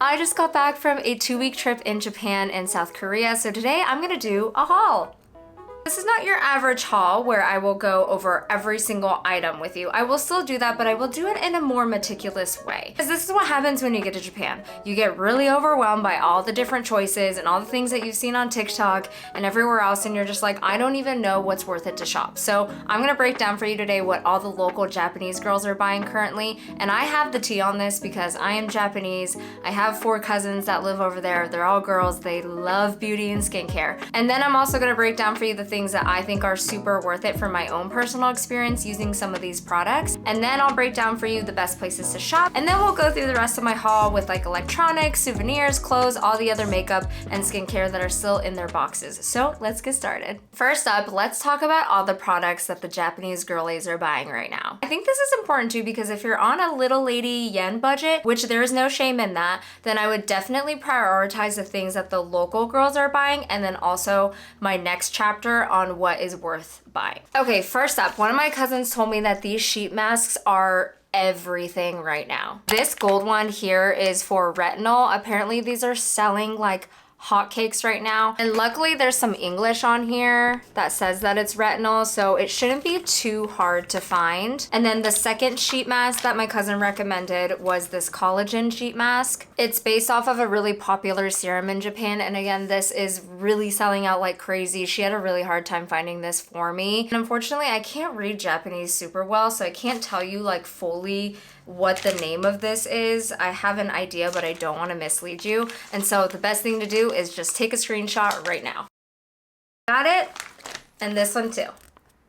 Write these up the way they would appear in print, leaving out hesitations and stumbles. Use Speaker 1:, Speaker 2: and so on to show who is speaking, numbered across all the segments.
Speaker 1: I just got back from a 2-week trip in Japan and South Korea, so today I'm gonna do a haul. This is not your average haul where I will go over every single item with you. I will still do that, but I will do it in a more meticulous way. Because this is what happens when you get to Japan. You get really overwhelmed by all the different choices and all the things that you've seen on TikTok and everywhere else, and you're just like, I don't even know what's worth it to shop. So I'm gonna break down for you today what all the local Japanese girls are buying currently, and I have the tea on this because I am Japanese. I have 4 cousins that live over there. They're all girls. They love beauty and skincare. And then I'm also gonna break down for you the things that I think are super worth it from my own personal experience using some of these products. And then I'll break down for you the best places to shop. And then we'll go through the rest of my haul with like electronics, souvenirs, clothes, all the other makeup and skincare that are still in their boxes. So let's get started. First up, let's talk about all the products that the Japanese girlies are buying right now. I think this is important too because if you're on a little lady yen budget, which there is no shame in that, then I would definitely prioritize the things that the local girls are buying, and then also my next chapter on what is worth buying. Okay, first up, one of my cousins told me that these sheet masks are everything right now. This gold one here is for retinol. Apparently these are selling like hotcakes right now. And luckily there's some English on here that says that it's retinol, so it shouldn't be too hard to find. And then the second sheet mask that my cousin recommended was this collagen sheet mask. It's based off of a really popular serum in Japan, and again, this is really selling out like crazy. She had a really hard time finding this for me. And unfortunately, I can't read Japanese super well, so I can't tell you like fully what the name of this is. I have an idea, but I don't want to mislead you. And so the best thing to do is just take a screenshot right now. Got it? And this one too.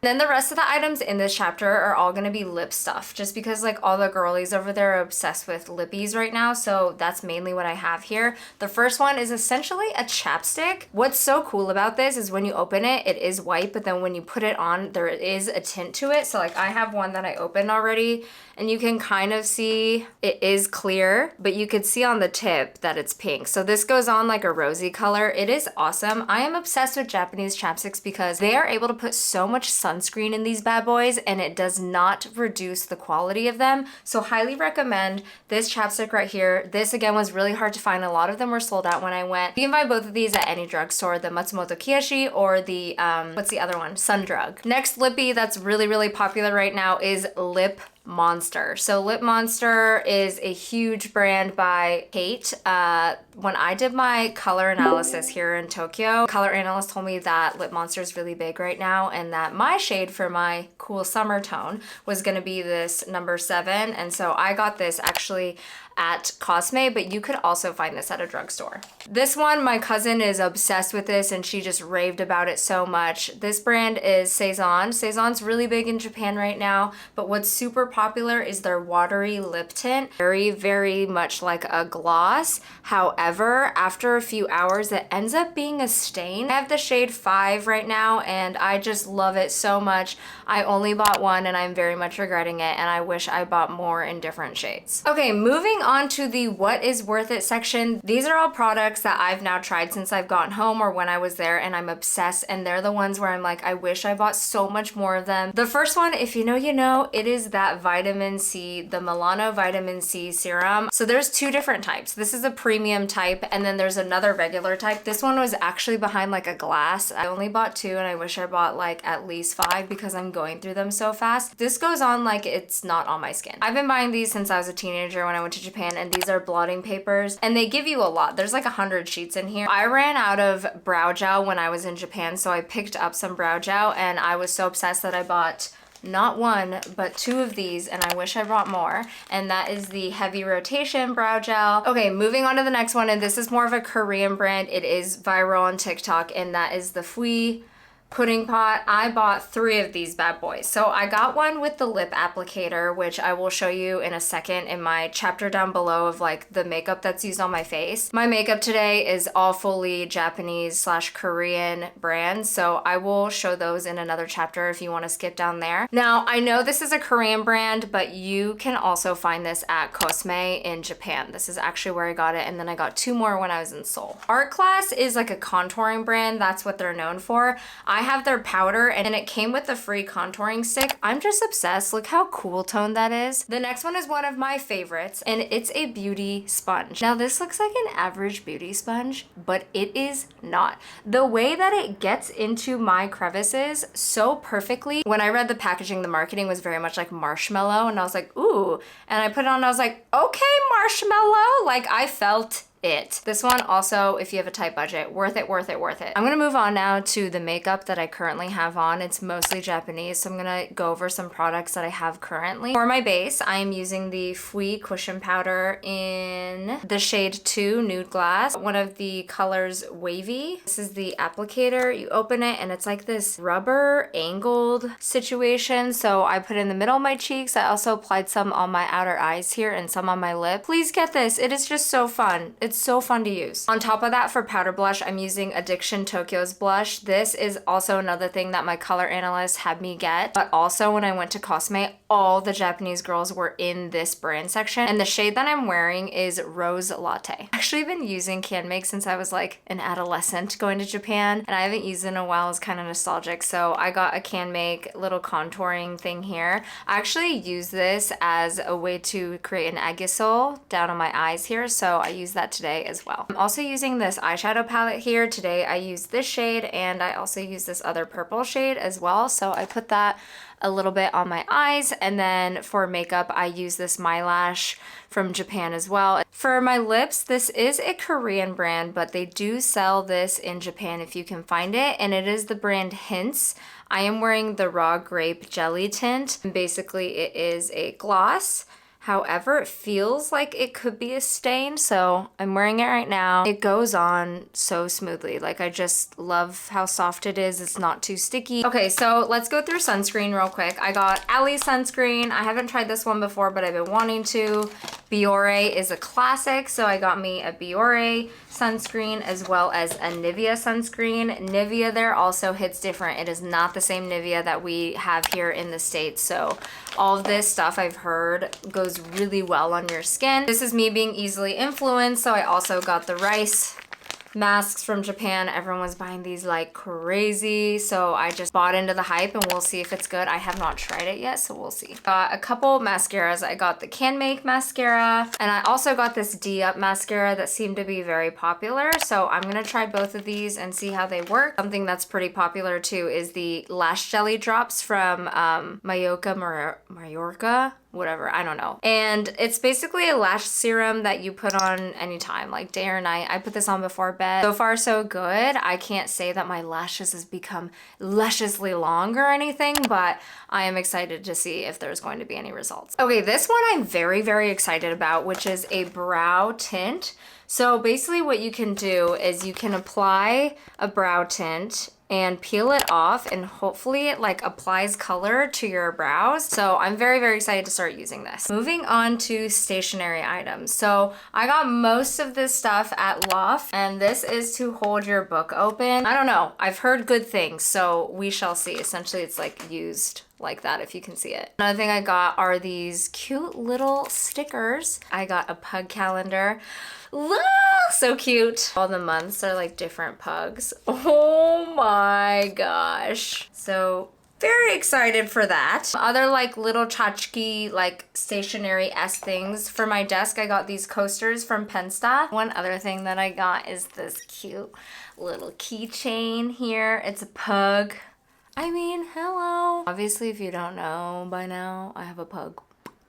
Speaker 1: Then the rest of the items in this chapter are all gonna be lip stuff, just because like all the girlies over there are obsessed with lippies right now, so that's mainly what I have here. The first one is essentially a chapstick. What's so cool about this is when you open it, it is white, but then when you put it on, there is a tint to it. So like I have one that I opened already, and you can kind of see it is clear, but you could see on the tip that it's pink. So this goes on like a rosy color. It is awesome. I am obsessed with Japanese chapsticks because they are able to put so much sunscreen in these bad boys and it does not reduce the quality of them. So highly recommend this chapstick right here. This again was really hard to find. A lot of them were sold out when I went. You can buy both of these at any drugstore, the Matsumoto Kiyoshi or the, what's the other one? Sundrug. Next lippy that's really, really popular right now is Lip Monster. So Lip Monster is a huge brand by Kate. When I did my color analysis here in Tokyo, color analyst told me that Lip Monster is really big right now and that my shade for my cool summer tone was gonna be this number 7. And so I got this actually at Cosme, but you could also find this at a drugstore. This one, my cousin is obsessed with this and she just raved about it so much. This brand is Saison. Saison's really big in Japan right now, but what's super popular is their watery lip tint. Very, very much like a gloss. However, after a few hours, it ends up being a stain. I have the shade 5 right now and I just love it so much. I only bought one and I'm very much regretting it, and I wish I bought more in different shades. Okay, moving on to the what is worth it section. These are all products that I've now tried since I've gotten home or when I was there, and I'm obsessed, and they're the ones where I'm like, I wish I bought so much more of them. The first one, if you know, you know, it is that vitamin C, the Milano vitamin C serum. So there's 2 different types. This is a premium type, and then there's another regular type. This one was actually behind like a glass. I only bought 2 and I wish I bought like at least 5 because I'm going through them so fast. This goes on like it's not on my skin. I've been buying these since I was a teenager when I went to Japan, and these are blotting papers and they give you a lot. There's like 100 sheets in here. I ran out of brow gel when I was in Japan, so I picked up some brow gel and I was so obsessed that I bought not 1 but 2 of these, and I wish I brought more, and that is the Heavy Rotation Brow Gel. Okay, moving on to the next one, and this is more of a Korean brand. It is viral on TikTok, and that is the Fui pudding pot. I bought 3 of these bad boys. So I got one with the lip applicator, which I will show you in a second in my chapter down below of like the makeup that's used on my face. My makeup today is all fully Japanese/Korean brands, so I will show those in another chapter if you want to skip down there. Now, I know this is a Korean brand, but you can also find this at Cosme in Japan. This is actually where I got it, and then I got 2 more when I was in Seoul. Art Class is like a contouring brand. That's what they're known for. I have their powder and it came with a free contouring stick. I'm just obsessed. Look how cool toned that is. The next one is one of my favorites and it's a beauty sponge. Now this looks like an average beauty sponge, but it is not. The way that it gets into my crevices so perfectly. When I read the packaging, the marketing was very much like marshmallow and I was like, ooh. And I put it on and I was like, okay, marshmallow. Like I felt it. This one also, if you have a tight budget, worth it, worth it, worth it. I'm gonna move on now to the makeup that I currently have on. It's mostly Japanese, so I'm gonna go over some products that I have currently. For my base, I am using the Fui Cushion Powder in the shade 2 Nude Glass. One of the colors Wavy. This is the applicator. You open it and it's like this rubber angled situation. So I put it in the middle of my cheeks. I also applied some on my outer eyes here and some on my lip. Please get this. It is just so fun. It's so fun to use. On top of that, for powder blush, I'm using Addiction Tokyo's blush. This is also another thing that my color analyst had me get. But also when I went to Cosme, all the Japanese girls were in this brand section. And the shade that I'm wearing is Rose Latte. I've actually been using Can Make since I was like an adolescent going to Japan. And I haven't used it in a while. It's kind of nostalgic. So I got a Can Make little contouring thing here. I actually use this as a way to create an agisol down on my eyes here. So I use that today as well. I'm also using this eyeshadow palette here. Today I use this shade and I also use this other purple shade as well. So I put that a little bit on my eyes, and then for makeup I use this My Lash from Japan as well. For my lips, this is a Korean brand, but they do sell this in Japan if you can find it, and it is the brand Hints. I am wearing the Raw Grape Jelly tint. Basically it is a gloss. However, it feels like it could be a stain, so I'm wearing it right now. It goes on so smoothly. Like, I just love how soft it is. It's not too sticky. Okay, so let's go through sunscreen real quick. I got Ali sunscreen. I haven't tried this one before, but I've been wanting to. Biore is a classic, so I got me a Biore sunscreen as well as a Nivea sunscreen. Nivea there also hits different. It is not the same Nivea that we have here in the States, so all of this stuff I've heard goes really well on your skin. This is me being easily influenced, so I also got the rice masks from Japan. Everyone was buying these like crazy, so I just bought into the hype and we'll see if it's good. I have not tried it yet, so we'll see. Got a couple mascaras. I got the Can Make mascara and I also got this D-Up mascara that seemed to be very popular, so I'm gonna try both of these and see how they work. Something that's pretty popular too is the Lash Jelly Drops from Mallorca, whatever, I don't know. And it's basically a lash serum that you put on anytime, like day or night. I put this on before bed. So far so good. I can't say that my lashes has become lusciously long or anything, but I am excited to see if there's going to be any results. Okay, this one I'm very, very excited about, which is a brow tint. So basically what you can do is you can apply a brow tint and peel it off, and hopefully it like applies color to your brows. So I'm very, very excited to start using this. Moving on to stationery items. So I got most of this stuff at Loft, and this is to hold your book open. I don't know, I've heard good things, so we shall see. Essentially it's like used like that, if you can see it. Another thing I got are these cute little stickers. I got a pug calendar. So cute. All the months are like different pugs. Oh my gosh. So very excited for that. Other like little tchotchke like stationery-esque things. For my desk, I got these coasters from Pensta. One other thing that I got is this cute little keychain here. It's a pug. I mean, hello. Obviously, if you don't know by now, I have a pug.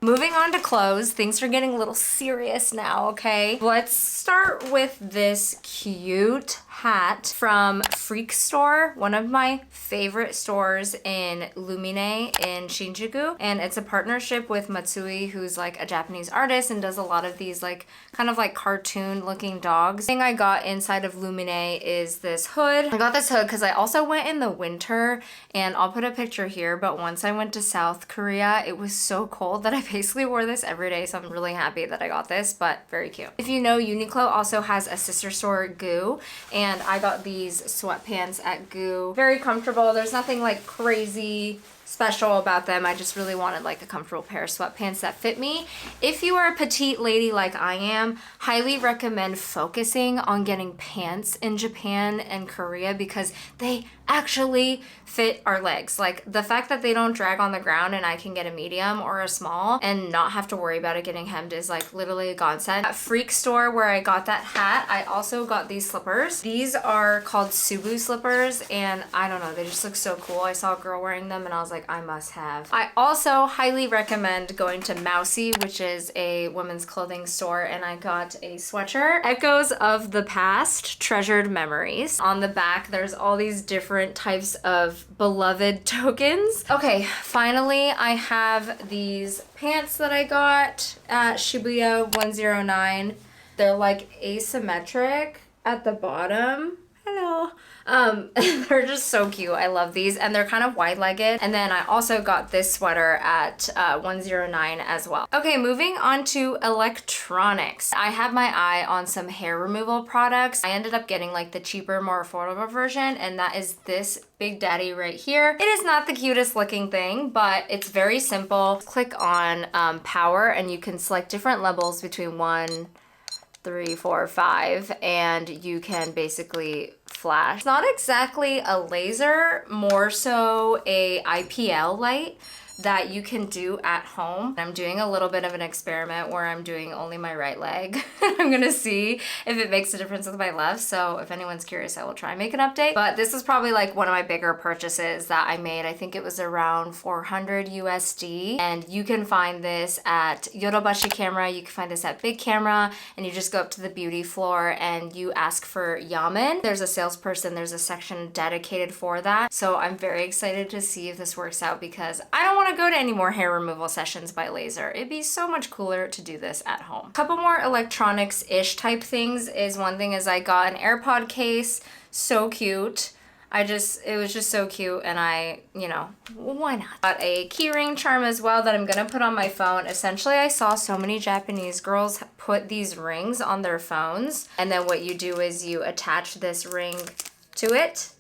Speaker 1: Moving on to clothes, things are getting a little serious now, okay? Let's start with this cute hat from Freak Store, one of my favorite stores in Lumine in Shinjuku. And it's a partnership with Matsui, who's like a Japanese artist and does a lot of these like kind of like cartoon looking dogs. The thing I got inside of Lumine is this hood. I got this hood because I also went in the winter, and I'll put a picture here, but once I went to South Korea, it was so cold that I basically wore this every day, so I'm really happy that I got this, but very cute. If you know, Uniqlo also has a sister store, Goo, and I got these sweatpants at Goo. Very comfortable. There's nothing like crazy special about them. I just really wanted like a comfortable pair of sweatpants that fit me. If you are a petite lady like I am, highly recommend focusing on getting pants in Japan and Korea because they actually fit our legs. Like the fact that they don't drag on the ground and I can get a medium or a small and not have to worry about it getting hemmed is like literally a godsend. At Freak store where I got that hat, I also got these slippers. These are called Subu slippers and I don't know, they just look so cool. I saw a girl wearing them and I was like, I must have. I also highly recommend going to Mousy, which is a women's clothing store, and I got a sweatshirt. Echoes of the Past, Treasured Memories. On the back, there's all these different types of beloved tokens. Okay, finally, I have these pants that I got at Shibuya 109. They're like asymmetric at the bottom. Hello. They're just so cute. I love these and they're kind of wide-legged. And then I also got this sweater at 109 as well. Okay, moving on to electronics. I have my eye on some hair removal products. I ended up getting like the cheaper, more affordable version, and that is this Big Daddy right here. It is not the cutest looking thing, but it's very simple. Click on power and you can select different levels between 1, 3, 4, 5, and you can basically flash. It's not exactly a laser, more so a IPL light that you can do at home. I'm doing a little bit of an experiment where I'm doing only my right leg. I'm gonna see if it makes a difference with my left. So if anyone's curious, I will try and make an update. But this is probably like one of my bigger purchases that I made. I think it was around 400 USD. And you can find this at Yodobashi Camera. You can find this at Big Camera. And you just go up to the beauty floor and you ask for yamen. There's a salesperson, there's a section dedicated for that. So I'm very excited to see if this works out because I don't want to go to any more hair removal sessions by laser. It'd be so much cooler to do this at home. A couple more electronics-ish type things is one thing is I got an AirPod case, so cute. It was just so cute and I, you know, why not? Got a keyring charm as well that I'm gonna put on my phone. Essentially, I saw so many Japanese girls put these rings on their phones and then what you do is you attach this ring to it.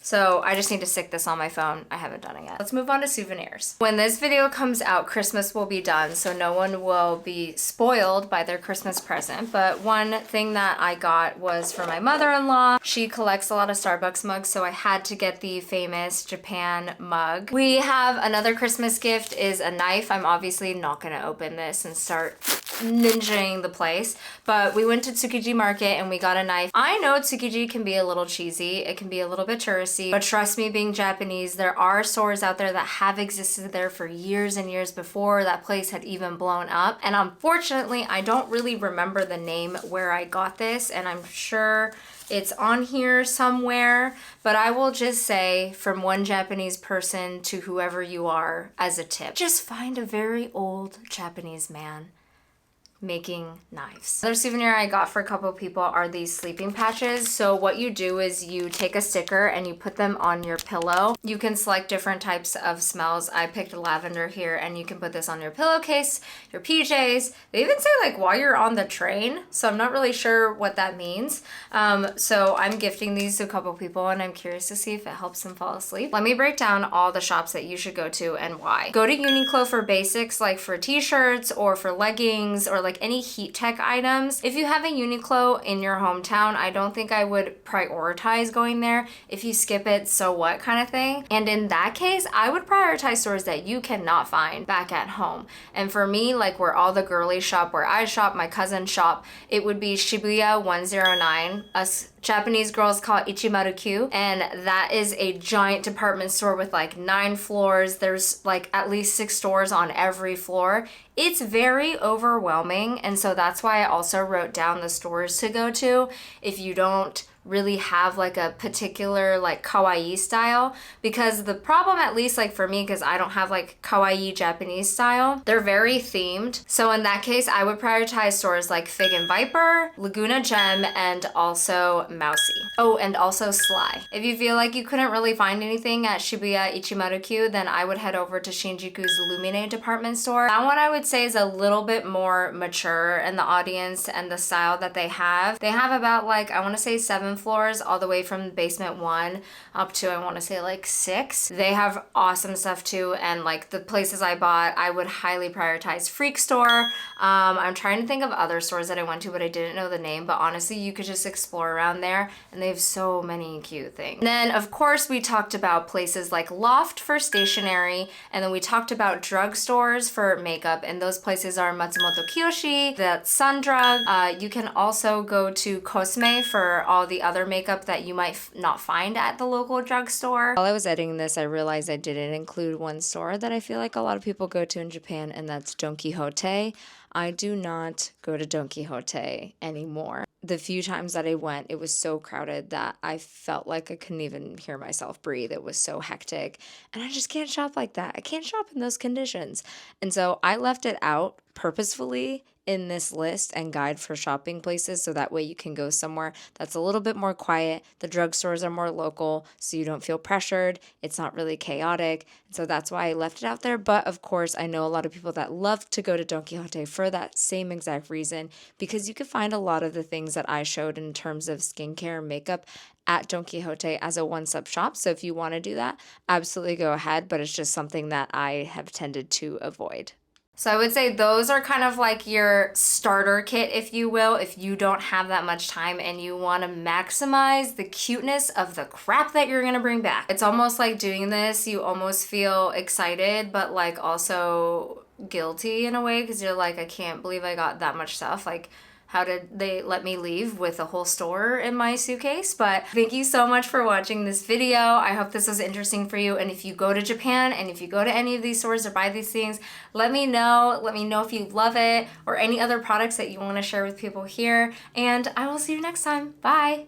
Speaker 1: So I just need to stick this on my phone. I haven't done it yet. Let's move on to souvenirs. When this video comes out, Christmas will be done, so no one will be spoiled by their Christmas present. But one thing that I got was for my mother-in-law. She collects a lot of Starbucks mugs, so I had to get the famous Japan mug. We have another Christmas gift is a knife. I'm obviously not gonna open this and start ninjaing the place, but we went to Tsukiji Market and we got a knife. I know Tsukiji can be a little cheesy. It can be a little bit touristy, but trust me, being Japanese, there are stores out there that have existed there for years and years before that place had even blown up. And unfortunately, I don't really remember the name where I got this, and I'm sure it's on here somewhere, but I will just say from one Japanese person to whoever you are as a tip, just find a very old Japanese man making knives. Another souvenir I got for a couple of people are these sleeping patches. So what you do is you take a sticker and you put them on your pillow. You can select different types of smells. I picked lavender here, and you can put this on your pillowcase, your PJs. They even say like while you're on the train, so I'm not really sure what that means. So I'm gifting these to a couple of people and I'm curious to see if it helps them fall asleep. Let me break down all the shops that you should go to and why. Go to Uniqlo for basics, like for t-shirts or for leggings or like any heat tech items. If you have a Uniqlo in your hometown, I don't think I would prioritize going there. If you skip it, so what kind of thing. And in that case, I would prioritize stores that you cannot find back at home. And for me, like where all the girlies shop, where I shop, my cousins shop, it would be Shibuya 109. Us Japanese girls call it Ichimaru-Q, and that is a giant department store with like 9 floors. There's like at least 6 stores on every floor. It's very overwhelming, and so that's why I also wrote down the stores to go to if you don't really have like a particular like kawaii style, because the problem, at least like for me, because I don't have like kawaii Japanese style, they're very themed. So in that case, I would prioritize stores like Fig and Viper, Laguna Gem, and also Mousy. Oh, and also Sly. If you feel like you couldn't really find anything at Shibuya Ichimaru-Q, then I would head over to Shinjuku's Lumine department store. That one I would say is a little bit more mature in the audience and the style that they have. They have about like, I want to say 7 7 floors, all the way from basement 1 up to, I want to say, like 6. They have awesome stuff too, and like the places I bought, I would highly prioritize Freak Store. I'm trying to think of other stores that I went to, but I didn't know the name, but honestly, you could just explore around there, and they have so many cute things. And then, of course, we talked about places like Loft for stationery, and then we talked about drugstores for makeup, and those places are Matsumoto Kiyoshi, that's Sundrug. You can also go to Cosme for all the other makeup that you might not find at the local drugstore. While I was editing this, I realized I didn't include one store that I feel like a lot of people go to in Japan, and that's Don Quijote. I do not go to Don Quijote anymore. The few times that I went, it was so crowded that I felt like I couldn't even hear myself breathe. It was so hectic, and I just can't shop like that. I can't shop in those conditions. And so I left it out purposefully in this list and guide for shopping places, so that way you can go somewhere that's a little bit more quiet. The drugstores are more local, so you don't feel pressured. It's not really chaotic. And so that's why I left it out there. But of course, I know a lot of people that love to go to Don Quijote for that same exact reason, because you can find a lot of the things that I showed in terms of skincare and makeup at Don Quijote as a one-stop shop. So if you want to do that, absolutely go ahead, but it's just something that I have tended to avoid. So I would say those are kind of like your starter kit, if you will, if you don't have that much time and you want to maximize the cuteness of the crap that you're going to bring back. It's almost like doing this, you almost feel excited, but like also guilty in a way, because you're like, I can't believe I got that much stuff. Like, how did they let me leave with a whole store in my suitcase? But thank you so much for watching this video. I hope this was interesting for you. And if you go to Japan and if you go to any of these stores or buy these things, let me know. Let me know if you love it or any other products that you want to share with people here. And I will see you next time. Bye.